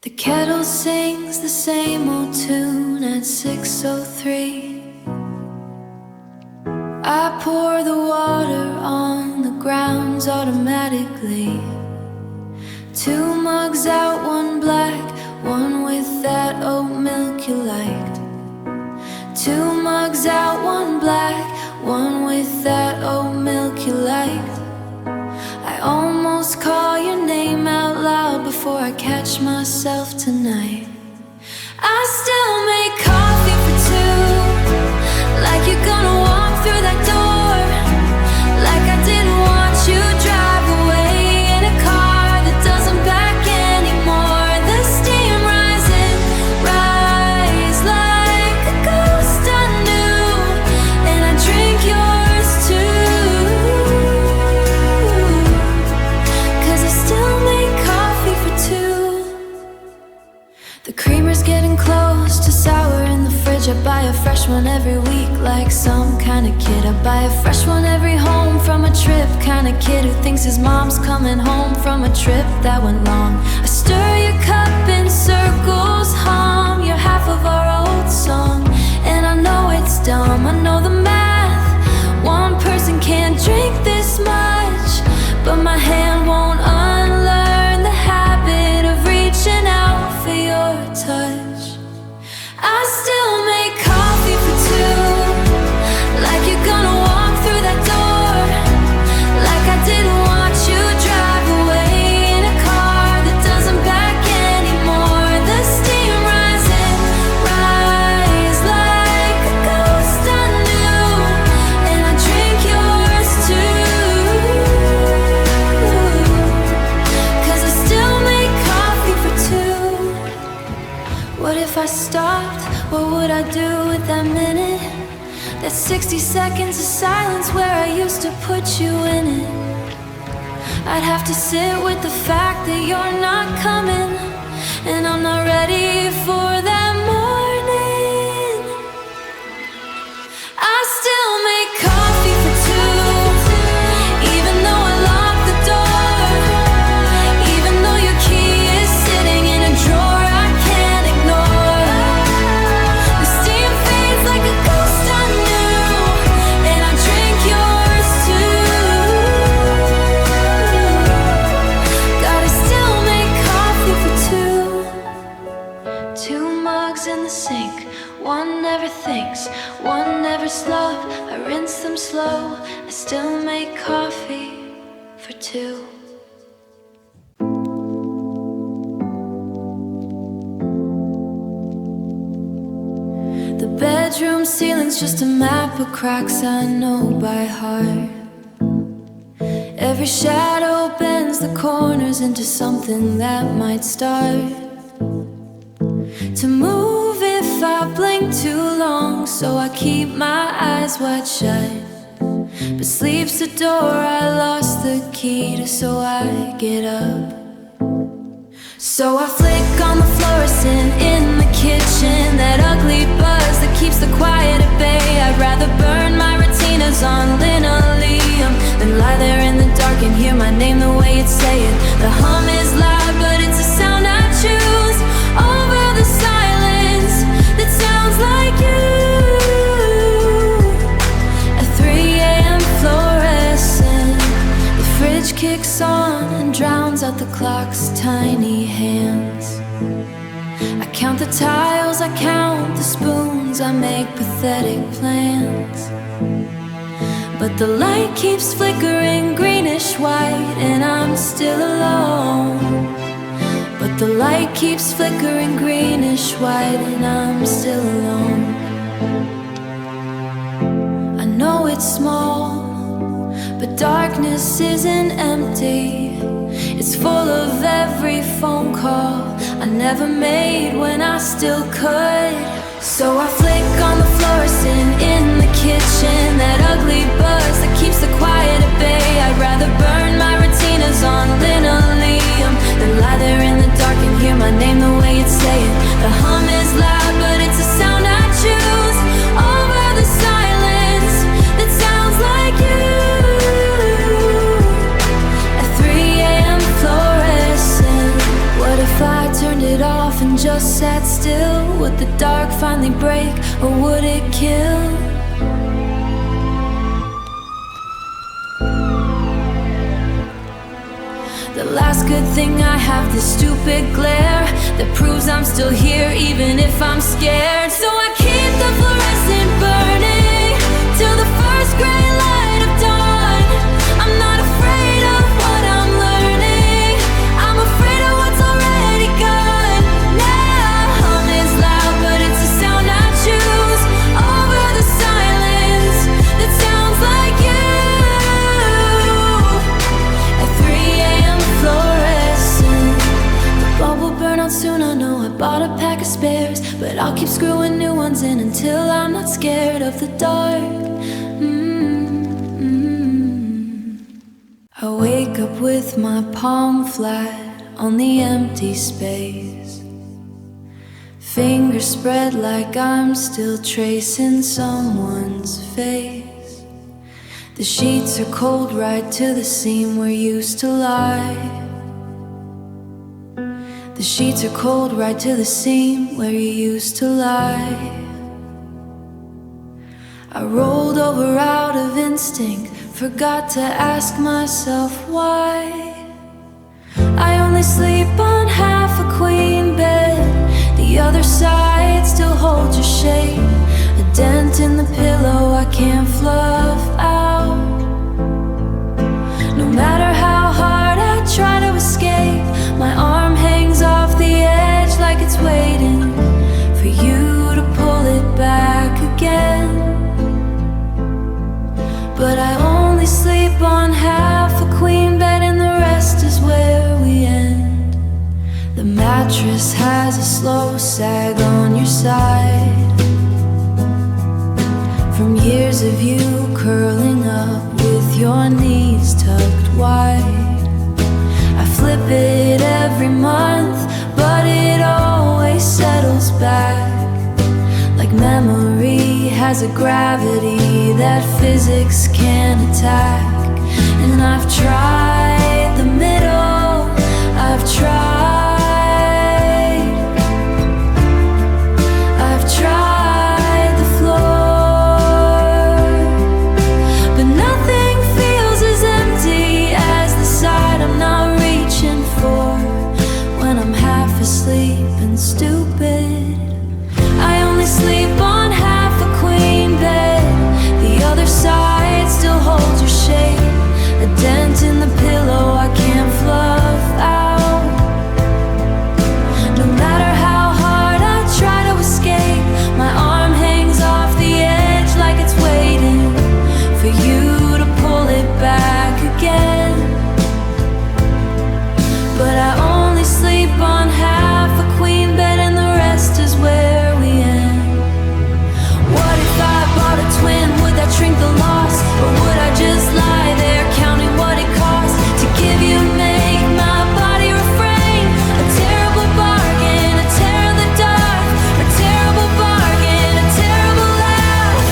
The kettle sings the same old tune at 6:03. I pour the water on the grounds automatically. 2 mugs out, 1 black, 1 with that oat milk you liked. 2 mugs out, 1 black, 1 with that oat milk you liked. I almost call your name out loud before I catch myself tonight. I still make coffee for 2, like you're gonna walk through that door, like I didn't want you drive away in a car that doesn't back anymore. The steam rising, rise like a ghost I knew, and I drink yours too, 'cause I still make coffee for 2. The creamer's getting close to sour in the fridge. I buy a fresh one every week like some kind of kid. I buy a fresh one every home from a trip, kind of kid who thinks his mom's coming home from a trip that went long. I stir your cup in circles, hum you're half of our old song, and I know it's dumb, I know the math. 1 person can't drink this much, but my hand won't unlearn the habit of reaching out for your touch. I still make coffee for 2, like you're gonna walk through that door, like I didn't want you drive away in a car that doesn't back anymore. The steam rising, rise like a ghost I knew, and I drink yours too, 'cause I still make coffee for 2. What if I stopped? What would I do with that minute? That 60 seconds of silence where I used to put you in it. I'd have to sit with the fact that you're not coming, and I'm not ready for that morning. I still make coffee for 2, even though I locked the door, even though your key is sitting in a drawer I can't ignore. The steam fades like a ghost I knew, and I drink yours too. Gotta still make coffee for 2. 2 mugs in the sink, 1 never thinks, 1 never slow. I rinse them slow, I still make coffee for 2. The bedroom ceiling's just a map of cracks I know by heart. Every shadow bends the corners into something that might start to move if I blink too long, so I keep my eyes wide shut. But sleep's the door I lost the key to, so I get up. So I flick on the fluorescent in the kitchen, that ugly buzz that keeps the quiet at bay. I'd rather burn my retinas on linoleum than lie there in the dark and hear my name the way you'd say it. The hum is loud, but it's a sound I choose over the silence that sounds like you. At 3 a.m. fluorescent, the fridge kicks on and drowns out the clock's tiny hands. I count the tiles, I count the spoons, I make pathetic plans. But the light keeps flickering greenish white, and I'm still alone. But the light keeps flickering greenish white, and I'm still alone. I know it's small, but darkness isn't empty. It's full of every phone call I never made when I still could. So I flick on the fluorescent in the kitchen, that ugly buzz that keeps the quiet at bay. I'd rather burn my retinas on linoleum than lie there in the dark and hear my name the way you'd say it. The hum is loud, but it's a sound I choose over the silence that sounds like you. At 3 a.m. fluorescent, what if I turned it off? off and just sat still? Would the dark finally break, or would it kill? The last good thing I have, this stupid glare that proves I'm still here even if I'm scared. So I keep the fluorescent burning till the first gray light of dawn. I'm not afraid of what I'm learning, I'm afraid of what's already gone. Now hum is loud, but it's a sound I choose over the silence that sounds like you. At 3 a.m. fluorescent, the bulb will burn out soon. I know I bought a pack of spares, but I'll keep screwing new ones in until I'm not scared of the dark. I wake up with my palm flat on the empty space, fingers spread like I'm still tracing someone's face. The sheets are cold right to the seam where you used to lie. The sheets are cold right to the seam where you used to lie. I rolled over out of instinct, forgot to ask myself why. I only sleep on half a queen bed, the other side still holds your shape. A dent in the pillow I can't fluff out. No matter how hard I try to escape, my arm hangs off the edge like it's waiting for you to pull it back again. But I only sleep on half a queen bed and the rest is where we end. The mattress has a slow sag on your side from years of you curling up with your knees tucked wide. I flip it every month, but it always settles back. Like memory has a gravity that physics can't attack. And I've tried the middle, I've tried the floor, but nothing feels as empty as the side I'm not reaching for when I'm half asleep and stupid. I only sleep on half a queen bed, the other side still holds your shape. A dent in the pillow I can't fluff out. No matter how hard I try to escape, my arm hangs off the edge like it's waiting for you to pull it back again. But I only sleep on half a queen bed and the rest is where we end. What if I bought a twin? Would that shrink the loss? Or would I just lie there counting what it costs to give you, make my body refrain? A terrible bargain, a tear in the dark, a terrible bargain, a terrible laugh.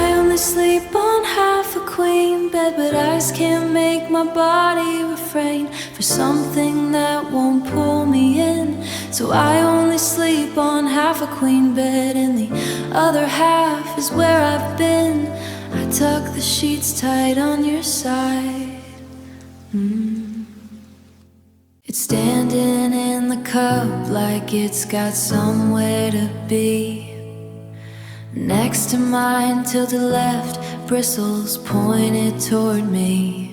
I only sleep on half a queen bed, but eyes can't make my body refrain for something that won't pull me in. So I only sleep on half a queen bed and the other half is where I've been. I tuck the sheets tight on your side. It's standing in the cup like it's got somewhere to be. Next to mine, till the left, bristles pointed toward me.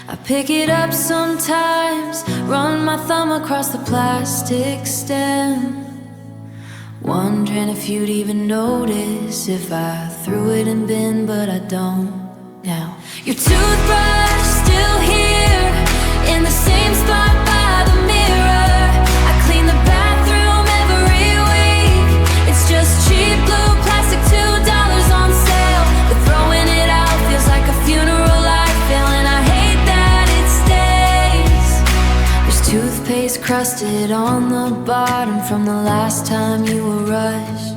I pick it up sometimes, run my thumb across the plastic stem, wondering if you'd even notice if I threw it in bin, but I don't now. Your toothbrush still here, in the same spot by the mirror. I clean the bathroom every week. It's just cheap blue plastic, $2 on sale, but throwing it out feels like a funeral I fail, and I hate that it stays. There's toothpaste crusted on the bottom from the last time you were rushed.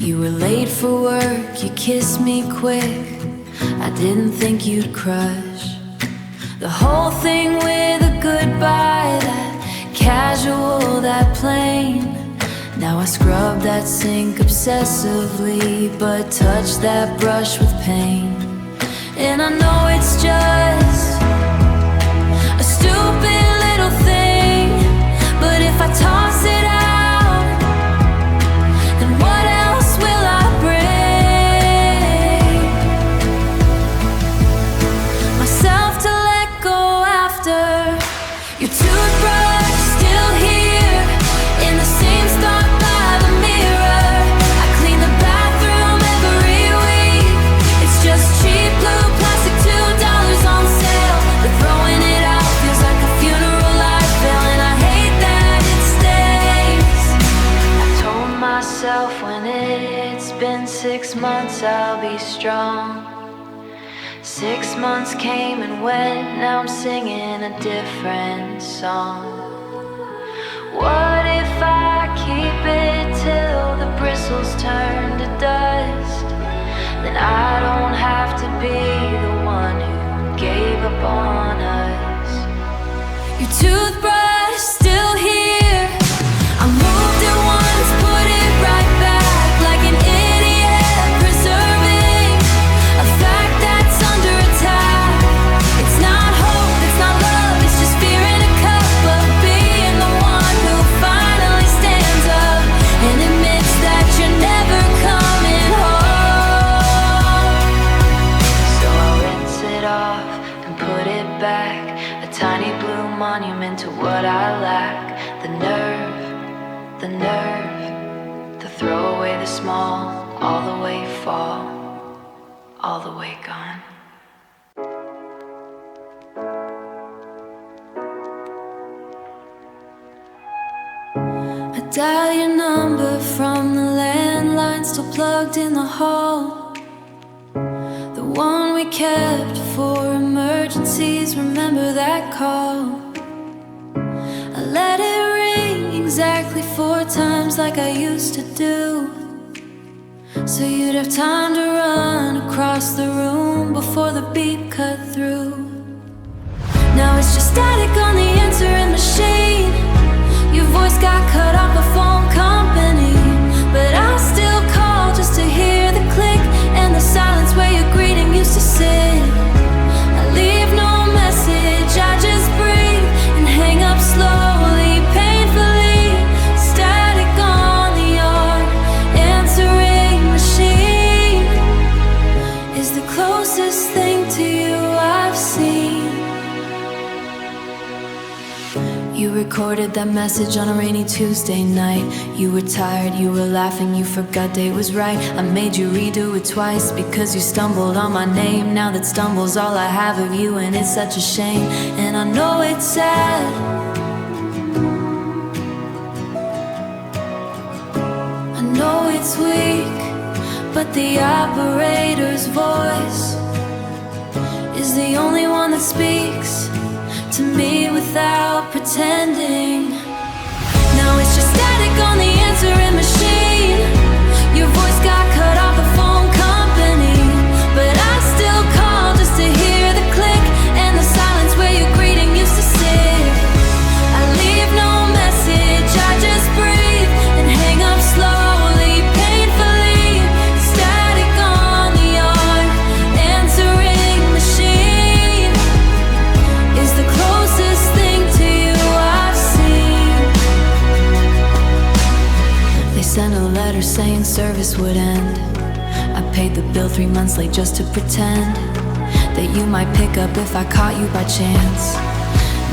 You were late for work, you kissed me quick, I didn't think you'd crush the whole thing with a goodbye that casual, that plain. Now I scrub that sink obsessively, but touch that brush with pain. And I know it's just a stupid little thing, but if I toss it out, then what else will I bring? Myself to let go after. Your toothbrush still here in the same spot by the mirror. I clean the bathroom every week. It's just cheap blue plastic, $2 on sale, but throwing it out feels like a funeral I fail, and I hate that it stays. I told myself when it's been 6 months I'll be strong. 6 months came and went, now I'm singing a different song. What if I keep it till the bristles turn to dust? Then I don't have to be the one who gave up on us. Your toothbrush still here. I moved it once, put it right back, like an idiot preserving a fact that's under attack. It's not hope, it's not love, it's just fear in a cup of being the one who finally stands up and admits that you're never coming home. So I'll rinse it off and put it back, a tiny blue monument to what I lack. The nerve to throw away the small, all the way fall, all the way gone. I dial your number from the landline still plugged in the hall, the one we kept for emergencies. Remember that call? I let it ring exactly 4 times like I used to do, so you'd have time to run across the room before the beep cut through. Now it's just static on the answering machine. Your voice got cut off a phone company, but I still call just to hear the click and the silence where your greeting used to sit. I leave no message, I just breathe and hang up slowly, painfully. Static on the yard answering machine is the closest thing to you I've seen. You recorded that message on a rainy Tuesday night. You were tired, you were laughing, you forgot day was right. I made you redo it twice because you stumbled on my name. Now that stumble's all I have of you, and it's such a shame. And I know it's sad, I know it's weak, but the operator's voice is the only one that speaks to me without pretending. Now it's just static on the answering machine. Your voice got cut off the phone company, but I still call just to hear the click and the silence where your greeting used to sit. I leave no message, I just breathe and hang up slowly, painfully. Static on the yard answering machine is the closest thing to you I've seen. They sent a letter saying service would end. I paid the bill 3 months late just to pretend that you might pick up if I caught you by chance.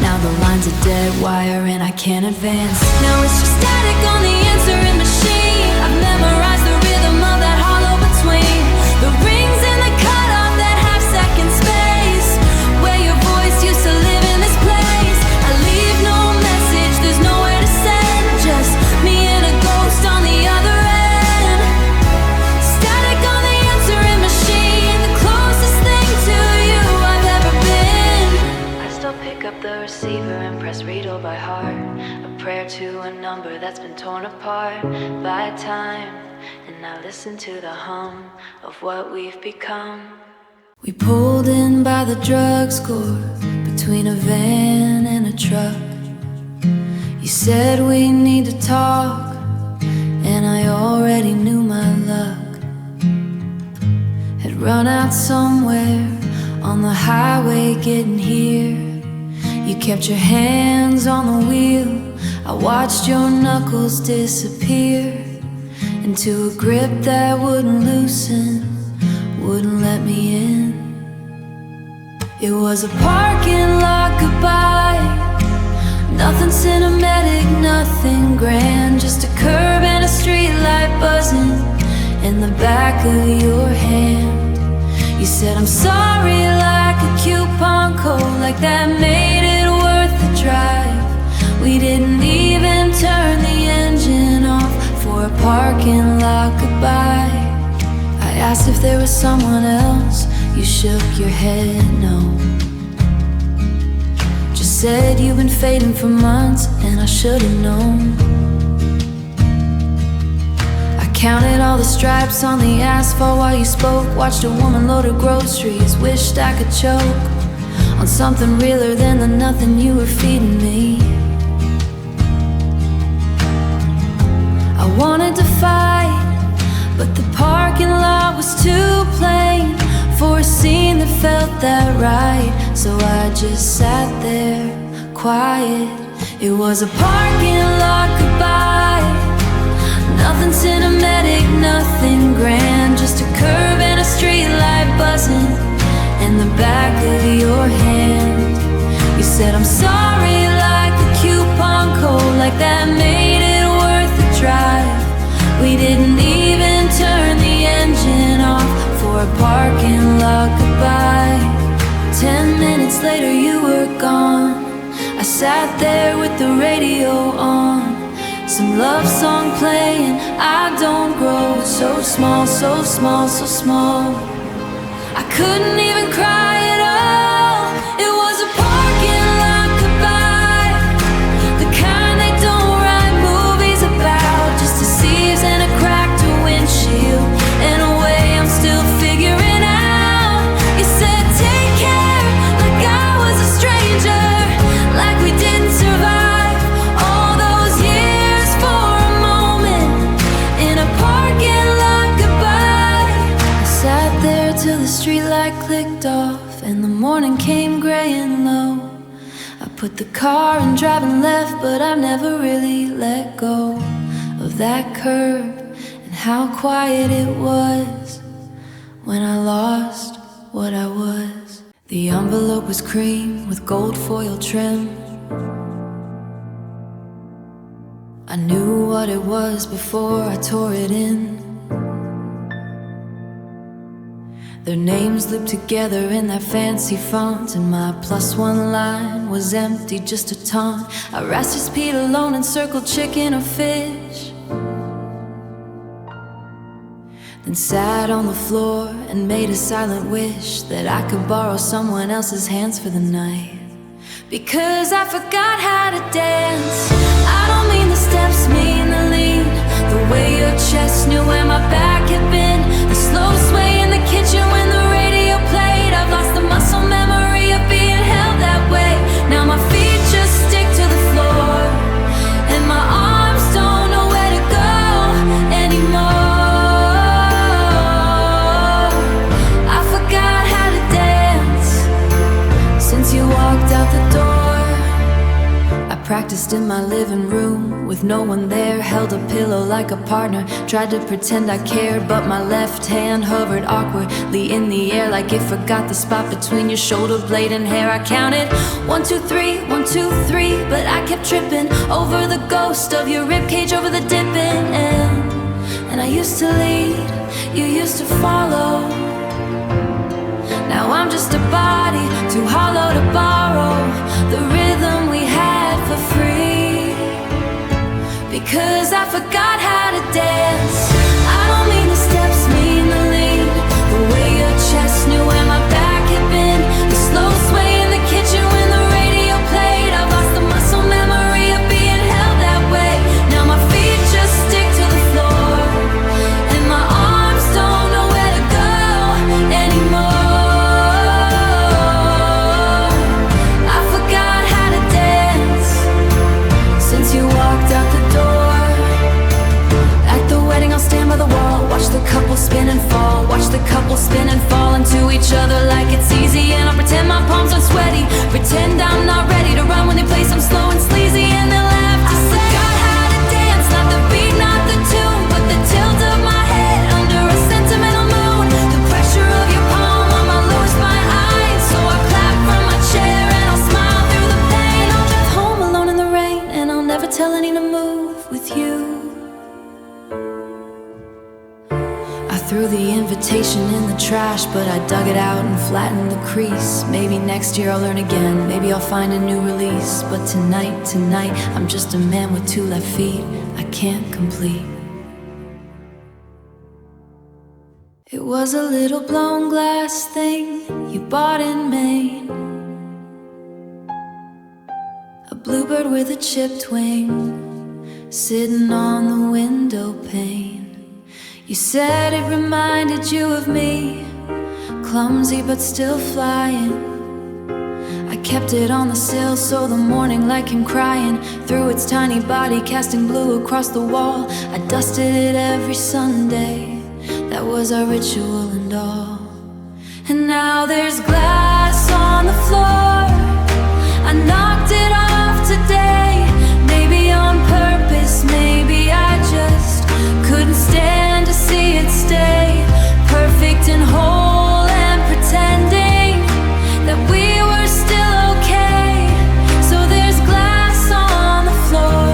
Now the line's a dead wire and I can't advance. Now it's just static on the answering machine. I've memorized the rhythm of that hollow between the rings and the cut off that half-second space where your voice used to live in this place. I leave no message, there's nowhere to send, just me and a ghost on the other end. Static on the answering machine, the closest thing to you I've ever been. I still pick up the receiver and press read all by heart, a prayer to a number that's been torn apart by time. And I listen to the hum of what we've become. We pulled in by the drugstore between a van and a truck. You said we need to talk, and I already knew my luck had run out somewhere on the highway getting here. You kept your hands on the wheel, I watched your knuckles disappear into a grip that wouldn't loosen, wouldn't let me in. It was a parking lot goodbye, nothing cinematic, nothing grand, just a curb and a street light buzzing in the back of your hand. You said I'm sorry like a coupon code, like that made it worth the drive. We didn't even turn the engine off for a parking lot goodbye. I asked if there was someone else, you shook your head no. Just said you've been fading for months, and I should've known. I counted all the stripes on the asphalt while you spoke, watched a woman load her groceries, wished I could choke on something realer than the nothing you were feeding me. I wanted to fight, but the parking lot was too plain for a scene that felt that right. So I just sat there, quiet. It was a parking lot goodbye, nothing cinematic, nothing grand, just a curb and a street light buzzing in the back of your hand. You said I'm sorry like a coupon code, like that made it worth the drive. We didn't even turn the engine off for a parking lot goodbye. 10 minutes later you were gone, I sat there with the radio on, some love song playing, I don't grow so small, so small, so small. I couldn't even cry at all. It was a parking lot goodbye, the kind they don't write movies about, just a sieves and a cracked windshield, in a way I'm still figuring out. You said take care, like I was a stranger, like we didn't survive all those years for a moment in a parking lot goodbye. I sat there till the streetlight clicked off and the morning came gray and low. I put the car in driving left, but I've never really let go of that curb and how quiet it was when I lost what I was. The envelope was cream with gold foil trim. I knew what it was before I tore it in. Their names looped together in that fancy font, and my +1 line was empty, just a taunt. I rested Pete alone and circled chicken or fish, then sat on the floor and made a silent wish that I could borrow someone else's hands for the night. Because I forgot how to dance. I don't mean the steps, mean the lean, the way your chest knew where my back had been, the slow sway in the kitchen when the radio played. I've lost the muscle memory of being held that way. Now my feet just stick to the floor, and my arms don't know where to go anymore. I forgot how to dance since you walked out the door. I practiced in my living room with no one there, held a pillow like a partner, tried to pretend I cared, but my left hand hovered awkwardly in the air like it forgot the spot between your shoulder blade and hair. I counted 1, 2, 3, 1, 2, 3, but I kept tripping over the ghost of your ribcage over the dipping end. And I used to lead, you used to follow. Now I'm just a body too hollow to borrow the rhythm we had for free. Because I forgot how to dance. I don't mean the steps, mean the lean, the way your chest knew where my back had been, the slow sway in the kitchen when the radio played. I've lost the muscle memory of being held that way. Now my feet just stick to the floor, and my arms don't know where to go anymore. I forgot how to dance since you threw the invitation in the trash, but I dug it out and flattened the crease. Maybe next year I'll learn again, maybe I'll find a new release. But tonight, I'm just a man with two left feet I can't complete. It was a little blown glass thing you bought in Maine, a bluebird with a chipped wing, sitting on the window pane. You said it reminded you of me, clumsy but still flying. I kept it on the sill so the morning light came crying through its tiny body, casting blue across the wall. I dusted it every Sunday, that was our ritual and all. And now there's glass on the floor, I knocked it off today. Maybe on purpose, maybe I just couldn't stand to see it stay perfect and whole, and pretending that we were still okay. So there's glass on the floor,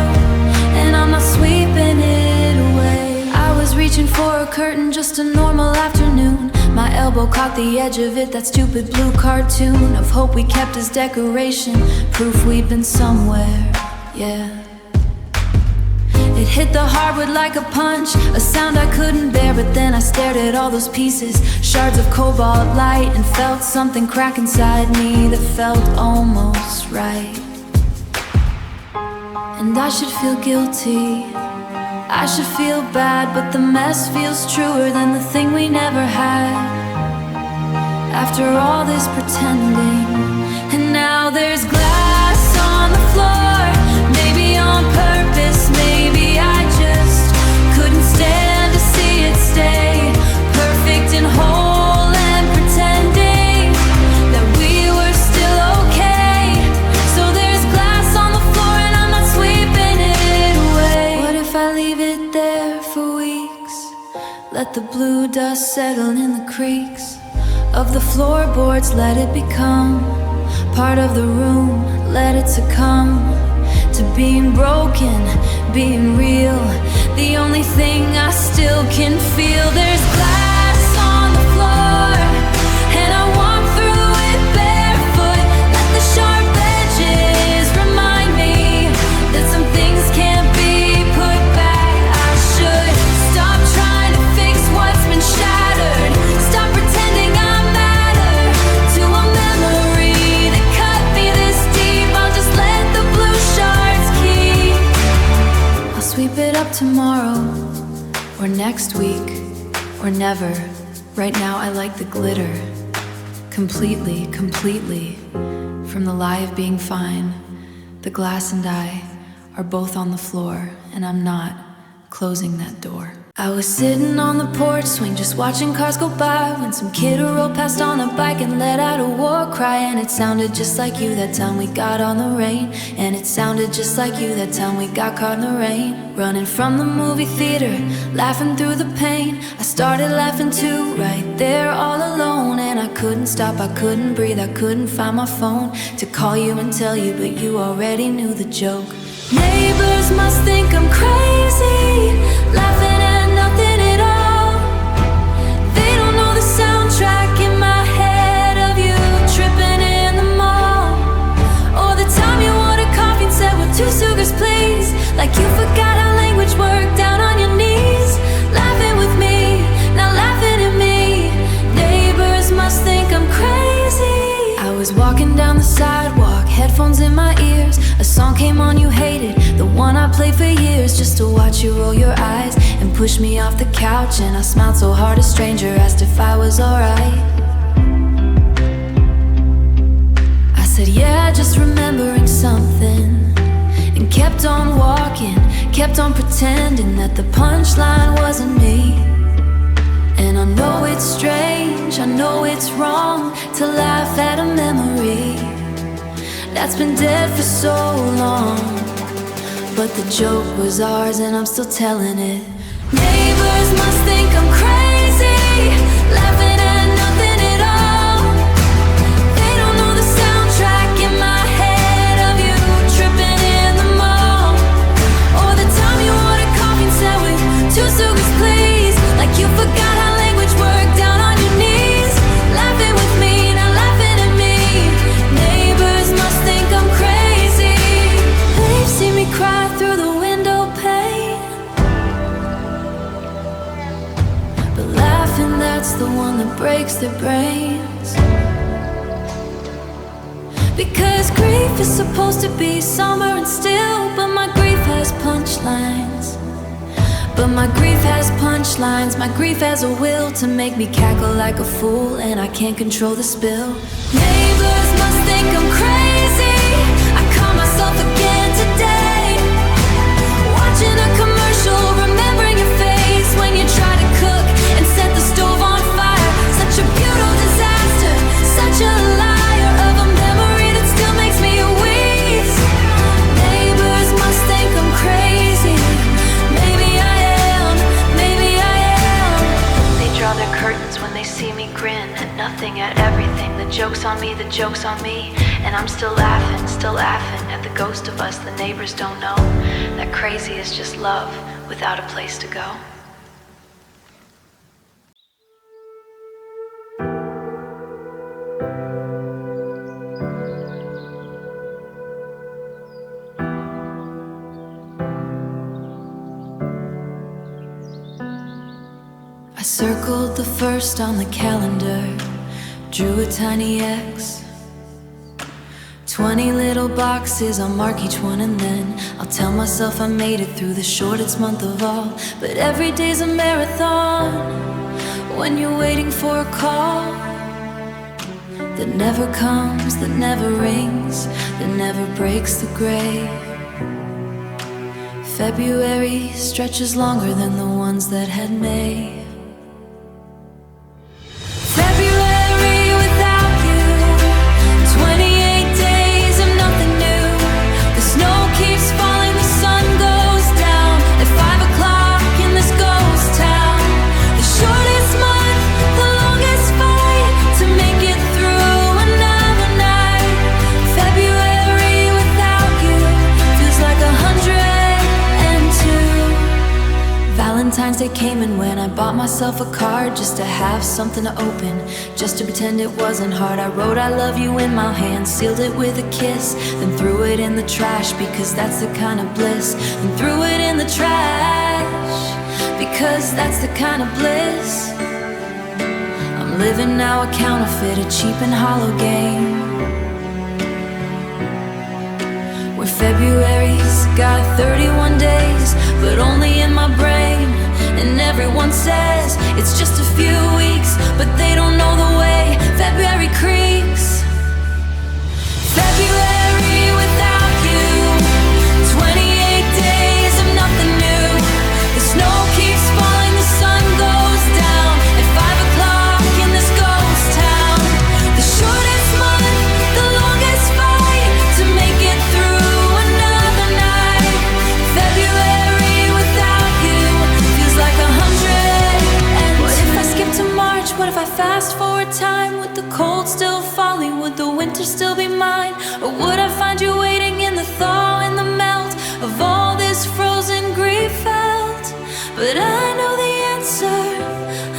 and I'm not sweeping it away. I was reaching for a curtain, just a normal afternoon. My elbow caught the edge of it, that stupid blue cartoon of hope we kept as decoration, proof we'd been somewhere, yeah. It hit the hardwood like a punch, a sound I couldn't bear. But then I stared at all those pieces, shards of cobalt light, and felt something crack inside me that felt almost right. And I should feel guilty, I should feel bad, but the mess feels truer than the thing we never had. After all this pretending, and now there's glass on the floor. Maybe on purpose, maybe I just couldn't stand to see it stay perfect and whole, and pretending that we were still okay. So there's glass on the floor, and I'm not sweeping it away. What if I leave it there for weeks? Let the blue dust settle in the creaks of the floorboards, let it become part of the room, let it succumb to being broken, being real. The only thing I still can feel. There's glass on the floor, and I walk through it barefoot. Let the sharp edges remind me that some things can't be put back. I should stop trying to fix what's been shattered, stop pretending I matter to a memory that cut me this deep. I'll just let the blue shards keep. I'll sweep it up tomorrow, or next week, or never. Right now I like the glitter, completely, from the lie of being fine. The glass and I are both on the floor, and I'm not closing that door. I was sitting on the porch swing, just watching cars go by, when some kid rolled past on a bike and let out a war cry. And it sounded just like you that time we got on the rain, and it sounded just like you that time we got caught in the rain. Running from the movie theater, laughing through the pain. I started laughing too, right there all alone. And I couldn't stop, I couldn't breathe, I couldn't find my phone to call you and tell you, but you already knew the joke. Neighbors must think I'm crazy, laughing at nothing at all. They don't know the soundtrack in my head of you tripping in the mall, or the time you ordered coffee and said, "With 2 sugars please," like you forgot how language worked, down on your knees, laughing with me, now laughing at me. Neighbors must think I'm crazy. I was walking down the sidewalk, headphones in my ears. A song came on you hated, the one I played for years, just to watch you roll your eyes and push me off the couch. And I smiled so hard a stranger asked if I was alright. I said yeah, just remembering something, and kept on walking, kept on pretending that the punchline wasn't me. And I know it's strange, I know it's wrong to laugh at a memory that's been dead for so long, but the joke was ours and I'm still telling it. Neighbors must think I'm crazy, laughing at nothing at all. They don't know the soundtrack in my head of you tripping in the mall, or the time you ordered coffee and said, "With 2 sugars please," like you forgot how language that's the one that breaks their brains. Because grief is supposed to be somber and still, but my grief has punchlines. But my grief has punchlines. My grief has a will to make me cackle like a fool, and I can't control the spill. Neighbors must think I'm crazy. I caught myself again today, watching a commercial, remembering your face when you try to cook and set the stove on fire. Such a brutal disaster, such a liar of a memory that still makes me wheeze. Neighbors must think I'm crazy. Maybe I am, maybe I am. They draw their curtains when they see me grin at nothing, at everything. The joke's on me, the joke's on me. And I'm still laughing at the ghost of us the neighbors don't know. That crazy is just love without a place to go. I circled the first on the calendar, drew a tiny X. 20 little boxes, I'll mark each one and then I'll tell myself I made it through the shortest month of all. But every day's a marathon when you're waiting for a call that never comes, that never rings, that never breaks the gray. February stretches longer than the ones that had May. Valentine's Day came and when I bought myself a card just to have something to open, just to pretend it wasn't hard. I wrote I love you in my hand, sealed it with a kiss, then threw it in the trash because that's the kind of bliss. Then threw it in the trash because that's the kind of bliss. I'm living now a counterfeit, a cheap and hollow game, where February's got 31 days, but only in my brain. And everyone says it's just a few weeks, but they don't know the way February creeps. February without you, 28 days of nothing new. The snow keeps falling, the sun goes down at 5 o'clock in this ghost town. The shortest month, the longest fight to make it through another night. February without you feels like 100. What if I skip to March? What if I fast forward time? Would the cold still falling? Would the winter still be mine? Or would I find you waiting in the thaw and the melt of all this frozen grief felt? But I know the answer,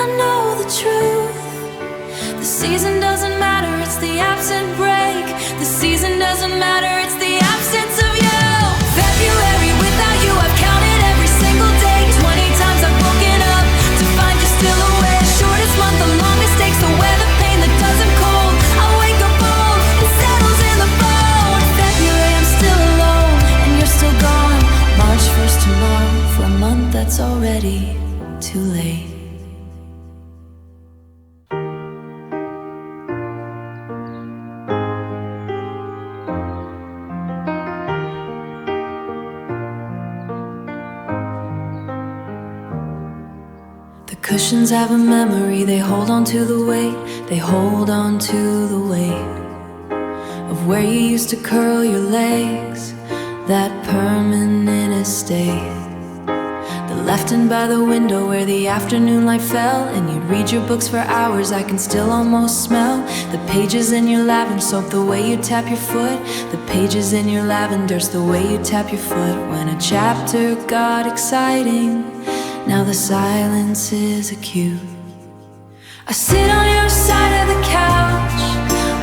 I know the truth. The season doesn't matter, it's the absent break. The season doesn't matter, it's the absence of you. February without you, I've counted every single day. 20 times I've woken up to find you still away. Shortest month, the longest takes to wear the pain that doesn't cold. I wake up old, it settles in the bone. February, I'm still alone, and you're still gone. March 1st tomorrow, for a month that's already too late. Cushions have a memory, they hold on to the weight, they hold on to the weight of where you used to curl your legs, that permanent estate. The left in by the window where the afternoon light fell, and you'd read your books for hours. I can still almost smell the pages in your lavender soap, the way you tap your foot. The pages in your lavender's the way you tap your foot. When a chapter got exciting, now the silence is acute. I sit on your side of the couch,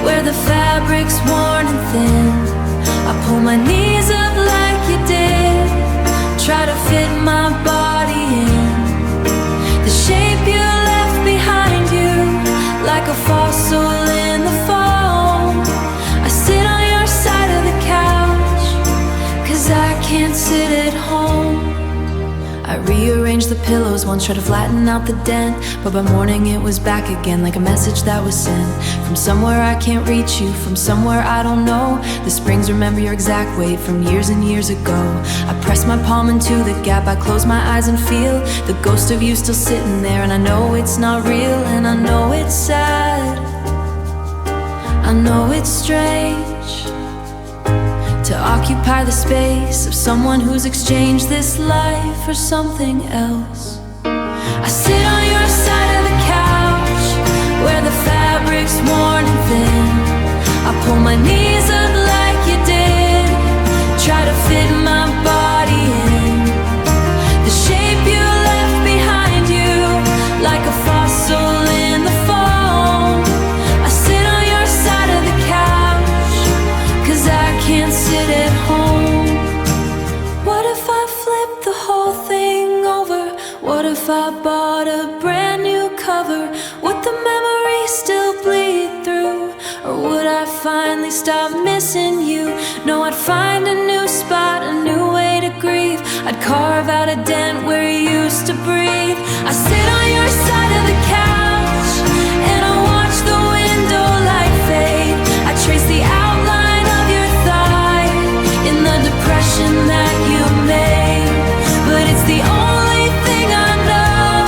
where the fabric's worn and thin. I pull my knees up like you did, try to fit my body in the shape you left behind you. rearranged the pillows once, tried to flatten out the dent, but by morning it was back again, like a message that was sent from somewhere I can't reach you, from somewhere I don't know. The springs remember your exact weight from years and years ago. I press my palm into the gap, I close my eyes and feel the ghost of you still sitting there. And I know it's not real, and I know it's sad, I know it's strange to occupy the space of someone who's exchanged this life for something else. I sit on your side of the couch, where the fabric's worn and thin. I pull my knees up like you did, try to fit my body in the shape you left behind you, like a fossil in the foam. I sit on your side of the couch, 'cause I can't sit at home. What if I flipped the whole thing over? What if I bought a brand new cover? Would the memory still bleed through? Or would I finally stop missing you? No, I'd find a new spot, a new way to grieve. I'd carve out a dent where you used to breathe. I sit on your side of the couch, and I watch the window light fade. I trace the outline of your thigh in the depression that you made. But it's the only thing I know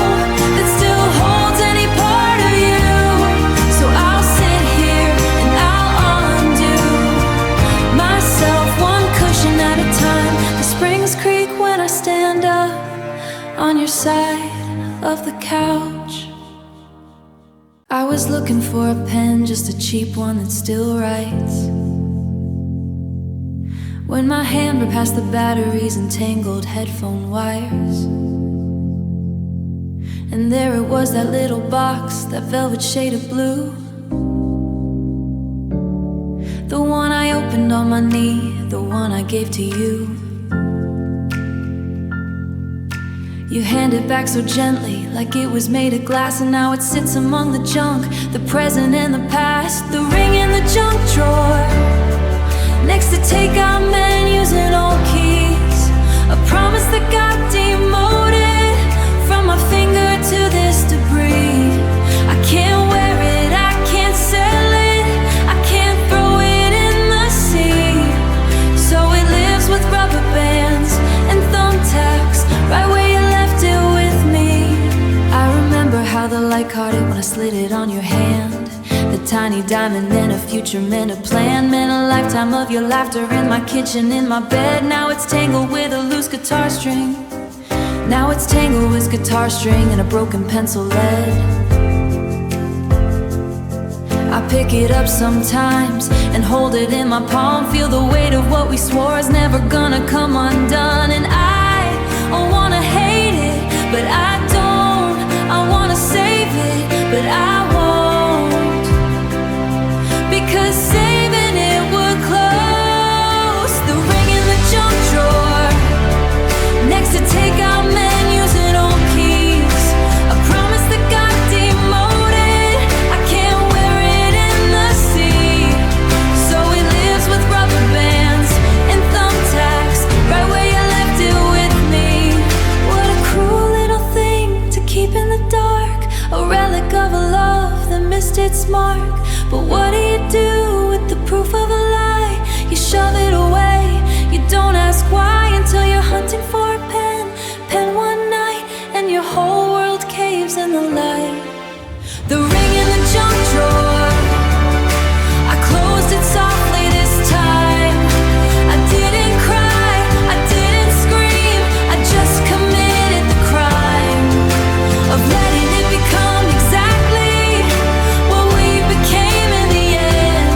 that still holds any part of you. So I'll sit here and I'll undo myself, one cushion at a time. The springs creak when I stand up on your side of the couch. I was looking for a pen, just a cheap one that still writes, when my hand went past the batteries and tangled headphone wires. And there it was, that little box, that velvet shade of blue, the one I opened on my knee, the one I gave to you. You hand it back so gently, like it was made of glass, and now it sits among the junk, the present and the past. The ring in the junk drawer, next to take-out menus and old keys. A promise that got demoted from my finger to this debris. I can't wear it, I can't sell it, I can't throw it in the sea. So it lives with rubber bands and thumbtacks, right where you left it with me. I remember how the light caught it when I slid it on your hand. The tiny diamond in a future meant a plan, meant a lifetime of your laughter in my kitchen, in my bed. Now it's tangled with a loose guitar string. Now it's tangled with guitar string and a broken pencil lead. I pick it up sometimes and hold it in my palm, feel the weight of what we swore is never gonna come undone. And I wanna hate it, but I don't. I wanna save it, but I won't, because saving it would close the ring in the junk drawer, next to take-out menus and old keys. A promise that got demoted, I can't wear it in the sea. So it lives with rubber bands and thumbtacks, right where you left it with me. What a cruel little thing to keep in the dark, a relic of a love that missed its mark. But what do you do with the proof of a lie? You shove it away, you don't ask why, until you're hunting for a pen one night, and your whole world caves in the light. The ring in the junk drawer, I closed it softly this time. I didn't cry, I didn't scream, I just committed the crime of letting it become exactly what we became in the end.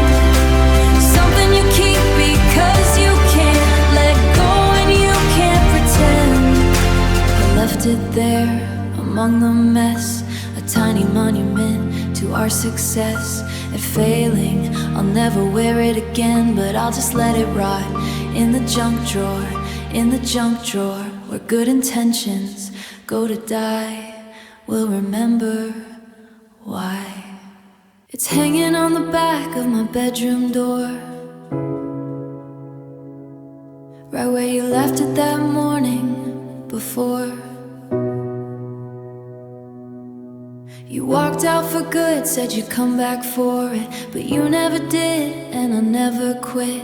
Something you keep because you can't let go and you can't pretend. I left it there among the mess, a tiny monument to our success. At failing, I'll never wear it again, but I'll just let it rot in the junk drawer, in the junk drawer, where good intentions go to die. We'll remember why. It's hanging on the back of my bedroom door, right where you left it that morning before. You walked out for good, said you'd come back for it, but you never did, and I never quit.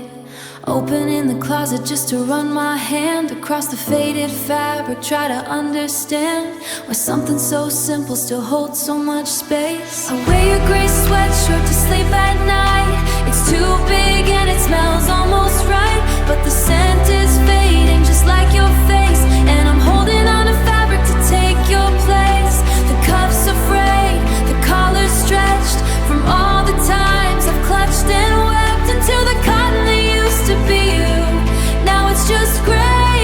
Opening the closet just to run my hand across the faded fabric, try to understand why something so simple still holds so much space. I wear your gray sweatshirt to sleep at night. It's too big and it smells almost right, but the scent is fading just like your face, and I'm holding on to fabric to take your place. The cuffs are frayed, the collar's stretched from all the times I've clutched and wept into the cotton that used to be you. Now it's just gray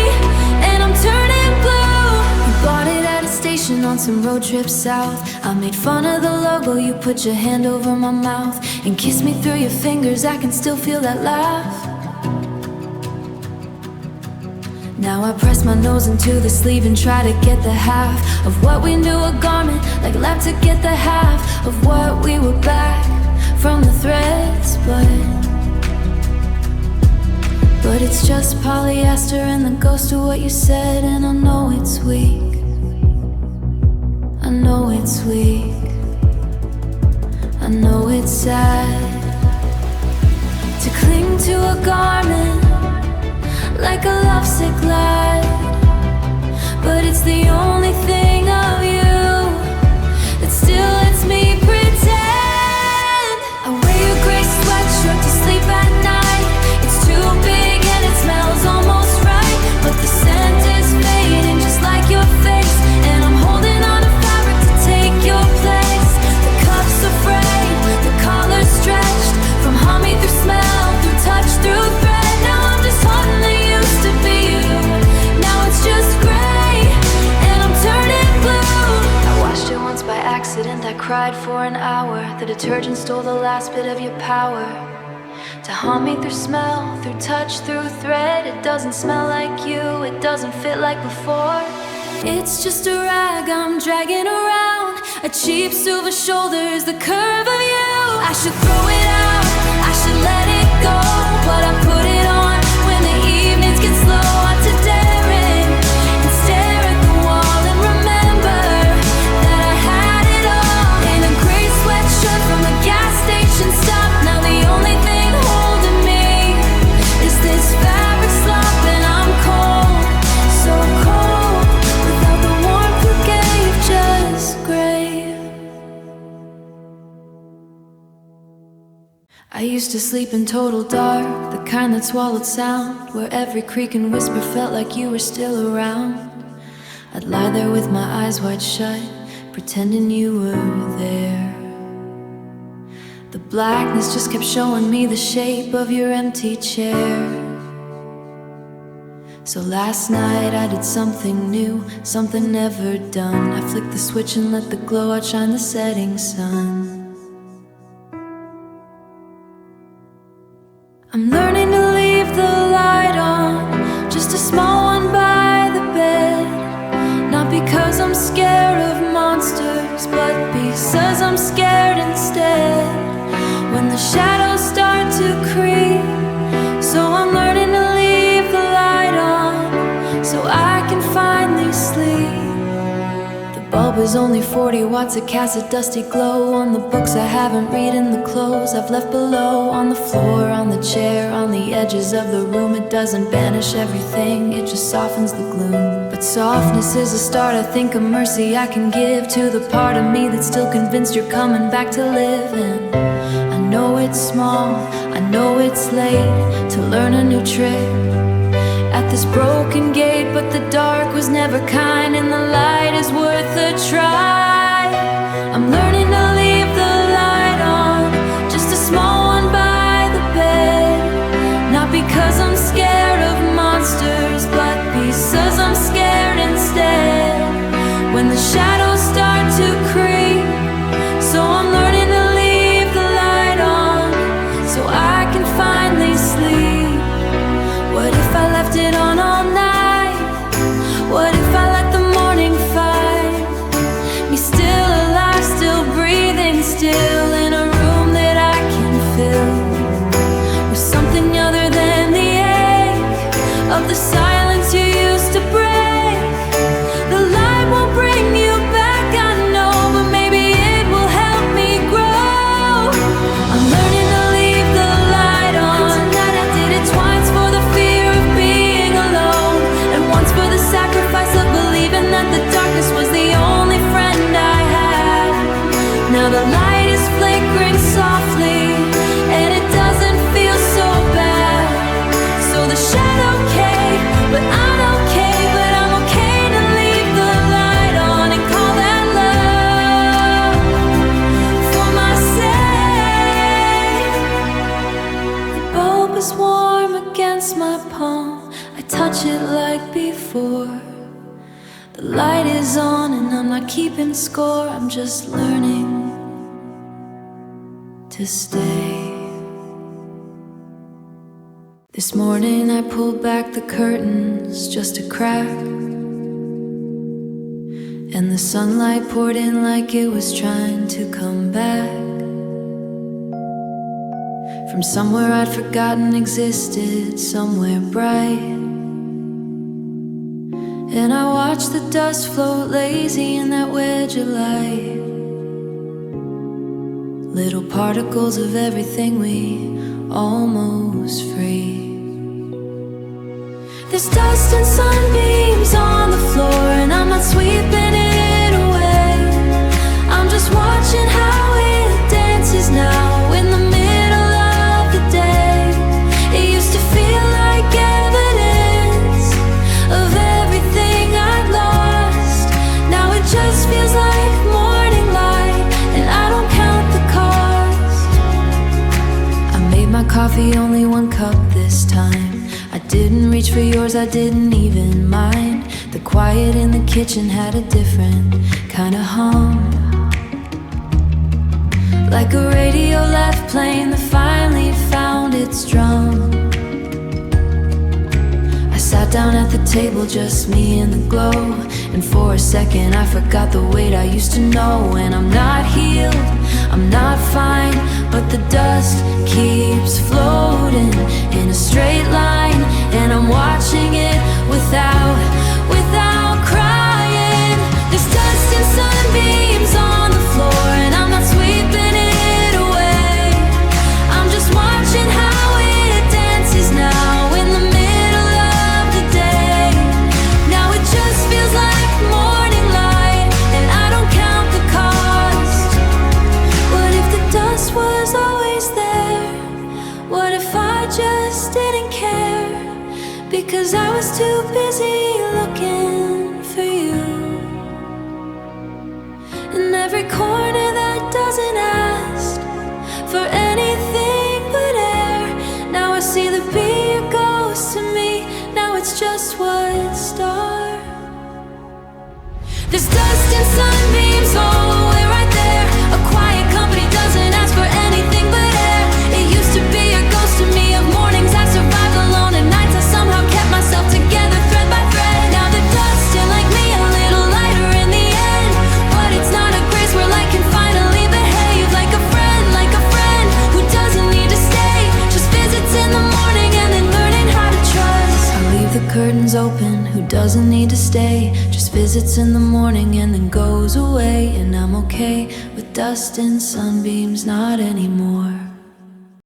and I'm turning blue. You bought it at a station on some road trip south. I made fun of the logo, you put your hand over my mouth and kissed me through your fingers. I can still feel that laugh. Now I press my nose into the sleeve and try to get the half of what we knew a garment, like lap to get the half of what we were back from the threads, but it's just polyester and the ghost of what you said, and I know it's weak, I know it's weak, I know it's sad to cling to a garment like a lovesick lad, but it's the only thing of you that still lets me pretend. I wear your gray sweatshirt to sleep at night. It's too big and it smells almost right, but the scent is fading just like your face, and I'm holding on to fabric to take your place. The cuffs are frayed, the collar's stretched from hummy through smell, through touch, through thread. Now I'm just haunting the used to be you. Now it's just gray and I'm turning blue. I washed it once by accident, I cried for an hour. The detergent stole the last bit of your power to haunt me through smell, through touch, through thread. It doesn't smell like you, it doesn't fit like before. It's just a rag I'm dragging around, a cheap silver shoulder is the curve of you. I should throw it out, I should let it go, but I put it on when the evenings get slow. I'm to dare it and stare at the wall and remember that I had it all in a gray sweatshirt from the gas station stop. Now the only thing holding me is this fabric slop, and I'm cold, so cold, without the warmth you gave, just gray. I used to sleep in total dark, the kind that swallowed sound, where every creak and whisper felt like you were still around. I'd lie there with my eyes wide shut, pretending you were there. The blackness just kept showing me the shape of your empty chair. So last night I did something new, something never done. I flicked the switch and let the glow outshine the setting sun. I'm learning to leave the light on, just a small one by the bed. Not because I'm scared of monsters, but because I'm scared instead when the shadows start to creep. So I'm learning to leave the light on, so I can finally sleep. The bulb is only 40 watts, it casts a dusty glow on the books I haven't read and the clothes I've left below. On the floor, on the chair, on the edges of the room. It doesn't banish everything, it just softens the gloom. But softness is a start, I think, a mercy I can give to the part of me that's still convinced you're coming back to live. And I know it's small, I know it's late to learn a new trick at this broken gate, but the dark was never kind and the light is worth a try. I'm learning to leave the light on, just a small one by the bed. Not because I'm scared of monsters, but because I'm scared instead when the shadows start to creep. So I'm learning to leave the light on, so I can finally sleep. What if I left it on all night? What if I let the morning not keeping score, I'm just learning to stay. This morning I pulled back the curtains just a crack, and the sunlight poured in like it was trying to come back from somewhere I'd forgotten existed, somewhere bright. And I watched the dust float lazy in that wedge of light, little particles of everything we almost free. There's dust and sunbeams on the floor, and I'm not sweeping it away. I'm just watching how it dances now in the middle of the day. It used to feel like evidence of everything I'd lost. Now it just feels like morning light, and I don't count the cost. I made my coffee only one cup this time. I didn't reach for yours, I didn't even mind. The quiet in the kitchen had a different kind of hum, like a radio left playing that finally found its drum. I sat down at the table, just me and the glow, and for a second I forgot the weight I used to know. And I'm not healed, I'm not fine, but the dust keeps floating in a straight line, and I'm watching it without crying. There's dust and sunbeams on the floor, and I'm not sweeping it away. I'm just watching how it dances now in the middle of the day. Now it just feels like morning light, and I don't count the cost. What if the dust was always there? What if I just didn't care? Because I was too busy looking for you in every corner that doesn't ask for anything but air. Now I see the be a ghost to me. Now it's just one star. There's dust and sunbeams all the way right there. A quiet company doesn't ask for anything but air. It used to be a ghost to me of mornings I survived alone, and nights I somehow kept myself together thread by thread. Now the dust still like me, a little lighter in the end, but it's not a grace where light can finally behave. Like a friend who doesn't need to stay, just visits in the morning and then learning how to trust. I leave the curtains open, who doesn't need to stay, just visits in the morning and then goes away. And I'm okay with dust and sunbeams, not anymore.